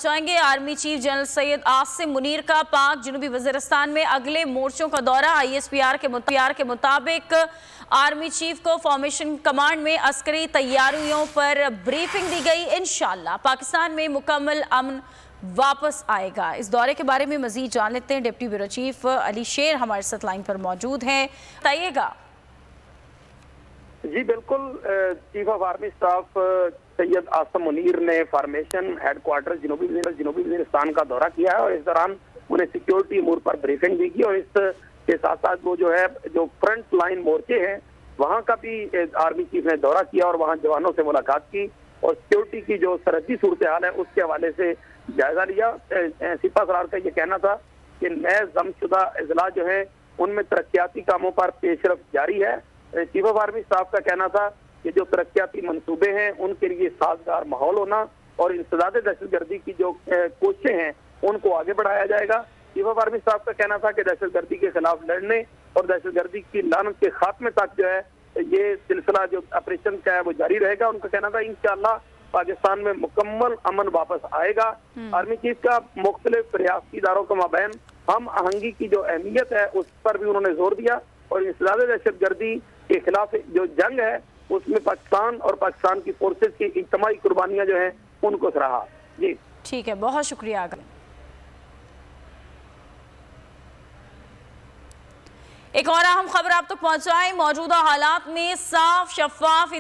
पहुंचाएंगे। Army chief general Syed Asim Munir का पाक जनूबी वज़ीरिस्तान में अगले मोर्चों का दौरा। ISPR के मुताबिक आर्मी चीफ को फॉर्मेशन कमांड में अस्करी तैयारियों पर ब्रीफिंग दी गई। इंशाअल्लाह पाकिस्तान में मुकम्मल अमन वापस आएगा। इस दौरे के बारे में मजीद जान लेते हैं। डिप्टी ब्यूरो चीफ अली शेर हमारे साथ लाइन पर मौजूद हैं, बताइएगा। जी बिल्कुल, chief of army staff Syed Asim Munir ने फॉर्मेशन हेडक्वार्टर जनूबी वज़ीरिस्तान का दौरा किया है और इस दौरान उन्हें सिक्योरिटी अमूर पर ब्रीफिंग भी की और इसके साथ साथ वो जो फ्रंट लाइन मोर्चे हैं वहाँ का भी आर्मी चीफ ने दौरा किया और वहाँ जवानों से मुलाकात की और सिक्योरिटी की जो सरहदी सूरत हाल है उसके हवाले से जायजा लिया। सिपा सलार का ये कहना था कि नए जमशुदा अजला जो है उनमें तरक्याती कामों पर पेशरफ जारी है। चीफ ऑफ आर्मी स्टाफ का कहना था कि जो तरक्याती मंसूबे हैं उनके लिए साजगार माहौल होना और इंसदाद दहशतगर्दी की जो कोशिशें हैं उनको आगे बढ़ाया जाएगा। चीफ ऑफ आर्मी स्टाफ का कहना था कि दहशतगर्दी के खिलाफ लड़ने और दहशतगर्दी की लानत के खात्मे तक जो है ये सिलसिला जो ऑपरेशन का है वो जारी रहेगा। उनका कहना था इंशाअल्लाह पाकिस्तान में मुकम्मल अमन वापस आएगा। आर्मी चीफ का मुख्तलिफ रियासती इदारों के माबैन हम आहंगी की जो अहमियत है उस पर भी उन्होंने जोर दिया और इंसदाद दहशतगर्दी के खिलाफ जो जंग है उसमें पाकिस्तान और पाकिस्तान की फोर्सेस की इज्तिमाई कुर्बानियां जो हैं उनको सराहा। जी ठीक है, बहुत शुक्रिया। एक और अहम खबर आप तक पहुंचाएं। मौजूदा हालात में साफ शफाफ